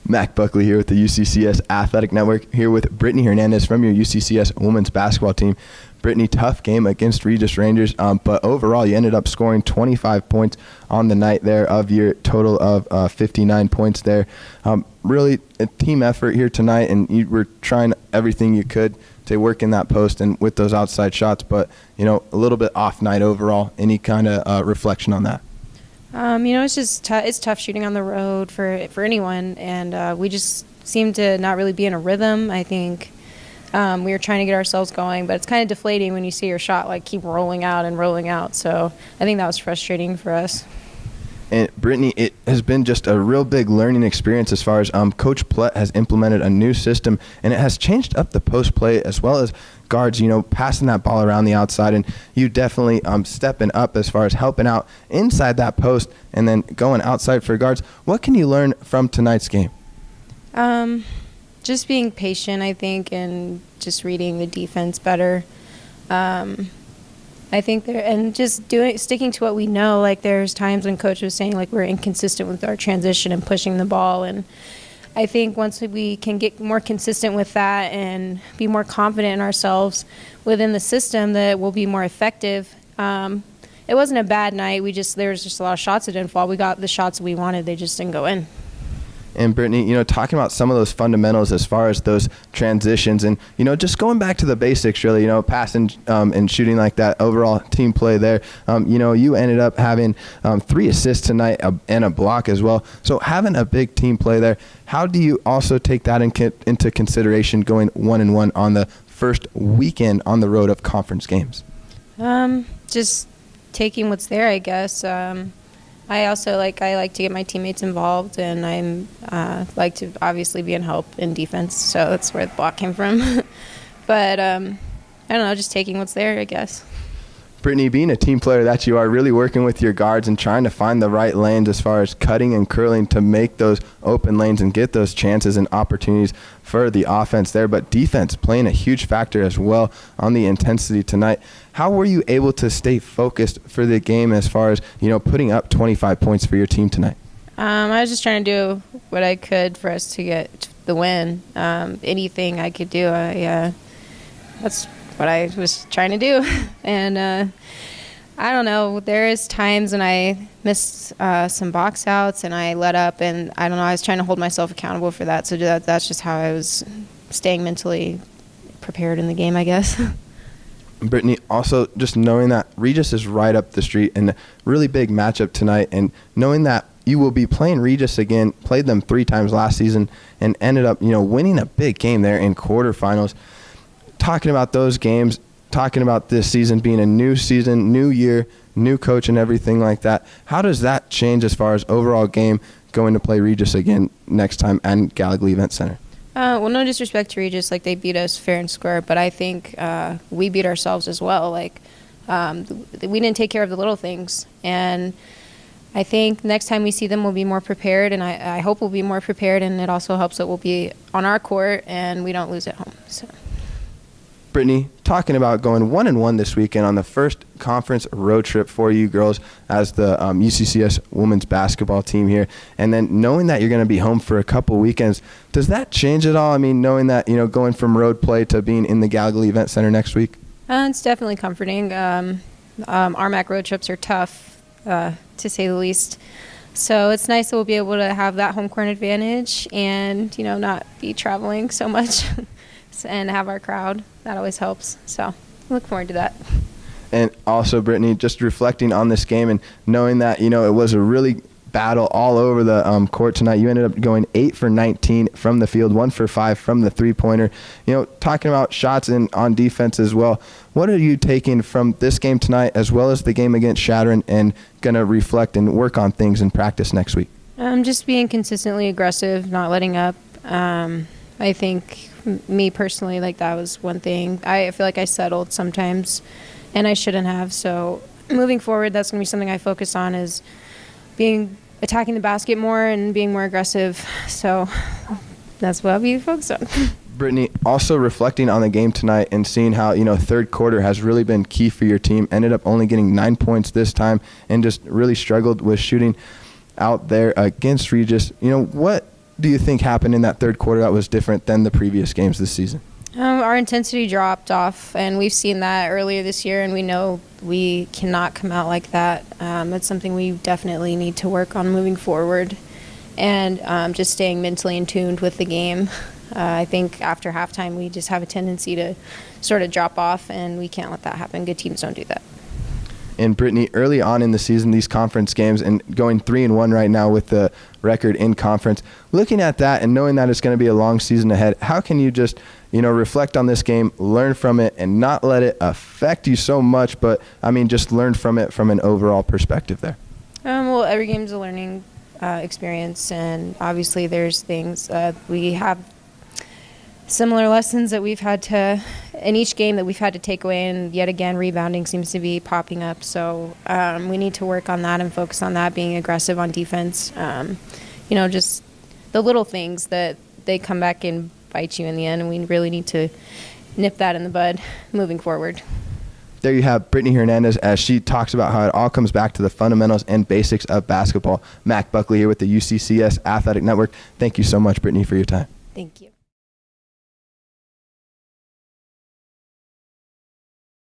Mac Buckley here with the UCCS Athletic Network, here with Brittany Hernandez from your UCCS women's basketball team. Brittany, tough game against Regis Rangers, but overall you ended up scoring 25 points on the night there of your total of 59 points there. Really a team effort here tonight, and you were trying everything you could to work in that post and with those outside shots, but a little bit off night overall. Any kind of reflection on that? It's just it's tough shooting on the road for anyone, and we just seem to not really be in a rhythm. I think we were trying to get ourselves going, but it's kind of deflating when you see your shot keep rolling out and rolling out. So I think that was frustrating for us. And Brittany, it has been just a real big learning experience as far as Coach Plett has implemented a new system, and it has changed up the post play as well as guards, passing that ball around the outside, and you definitely stepping up as far as helping out inside that post and then going outside for guards. What can you learn from tonight's game? Just being patient, I think, and just reading the defense better. I think sticking to what we know. There's times when Coach was saying we're inconsistent with our transition and pushing the ball, and I think once we can get more consistent with that and be more confident in ourselves within the system, that we'll be more effective. It wasn't a bad night. There was just a lot of shots that didn't fall. We got the shots we wanted. They just didn't go in. And Brittany, talking about some of those fundamentals as far as those transitions and, just going back to the basics, really, passing and shooting like that, overall team play there. You ended up having 3 assists tonight and a block as well. So having a big team play there, how do you also take that into consideration going 1-1 on the first weekend on the road of conference games? Just taking what's there, I guess. I also like to get my teammates involved, and I'm like to obviously be in help in defense, so that's where the block came from. But I don't know, just taking what's there, I guess. Brittany, being a team player that you are, really working with your guards and trying to find the right lanes as far as cutting and curling to make those open lanes and get those chances and opportunities for the offense there. But defense playing a huge factor as well on the intensity tonight. How were you able to stay focused for the game as far as, putting up 25 points for your team tonight? I was just trying to do what I could for us to get the win. Anything I could do, that's what I was trying to do. And I don't know, there is times when I missed some box outs and I let up, and I don't know, I was trying to hold myself accountable for that. So that's just how I was staying mentally prepared in the game, I guess. Brittany, also just knowing that Regis is right up the street and a really big matchup tonight, and knowing that you will be playing Regis again, played them 3 times last season and ended up, winning a big game there in quarterfinals. Talking about those games, talking about this season being a new season, new year, new coach and everything like that, how does that change as far as overall game going to play Regis again next time at Gallagher Event Center? Well, no disrespect to Regis, they beat us fair and square, but I think we beat ourselves as well. We didn't take care of the little things, and I think next time we see them, we'll be more prepared, and I hope we'll be more prepared, and it also helps that we'll be on our court and we don't lose at home. So. Brittany, talking about going 1-1 this weekend on the first conference road trip for you girls as the UCCS women's basketball team here, and then knowing that you're going to be home for a couple weekends, does that change at all? I mean, knowing that, going from road play to being in the Gallagher Event Center next week? It's definitely comforting. RMAC road trips are tough, to say the least. So it's nice that we'll be able to have that home court advantage and, not be traveling so much. And have our crowd. That always helps. So I look forward to that. And also, Brittany, just reflecting on this game and knowing that, it was a really battle all over the court tonight. You ended up going 8 for 19 from the field, 1 for 5 from the three-pointer. Talking about shots on defense as well. What are you taking from this game tonight as well as the game against Shattern and going to reflect and work on things in practice next week? Just being consistently aggressive, not letting up. I think me personally, that was one thing. I feel like I settled sometimes, and I shouldn't have. So moving forward, that's going to be something I focus on, is attacking the basket more and being more aggressive. So that's what I'll be focused on. Brittany, also reflecting on the game tonight and seeing how, third quarter has really been key for your team. Ended up only getting 9 points this time and just really struggled with shooting out there against Regis. What do you think happened in that third quarter that was different than the previous games this season? Our intensity dropped off, and we've seen that earlier this year, and we know we cannot come out like that. That's something we definitely need to work on moving forward, and just staying mentally in tune with the game. I think after halftime, we just have a tendency to sort of drop off, and we can't let that happen. Good teams don't do that. And Brittany, early on in the season, these conference games, and going 3-1 right now with the record in conference, looking at that and knowing that it's going to be a long season ahead, how can you just, reflect on this game, learn from it, and not let it affect you so much, but, just learn from it from an overall perspective there? Well, every game's a learning experience, and obviously there's things we have similar lessons that we've had to, in each game that we've had to take away, and yet again, rebounding seems to be popping up. So we need to work on that and focus on that, being aggressive on defense. Just the little things that they come back and bite you in the end, and we really need to nip that in the bud moving forward. There you have Brittany Hernandez as she talks about how it all comes back to the fundamentals and basics of basketball. Mac Buckley here with the UCCS Athletic Network. Thank you so much, Brittany, for your time. Thank you.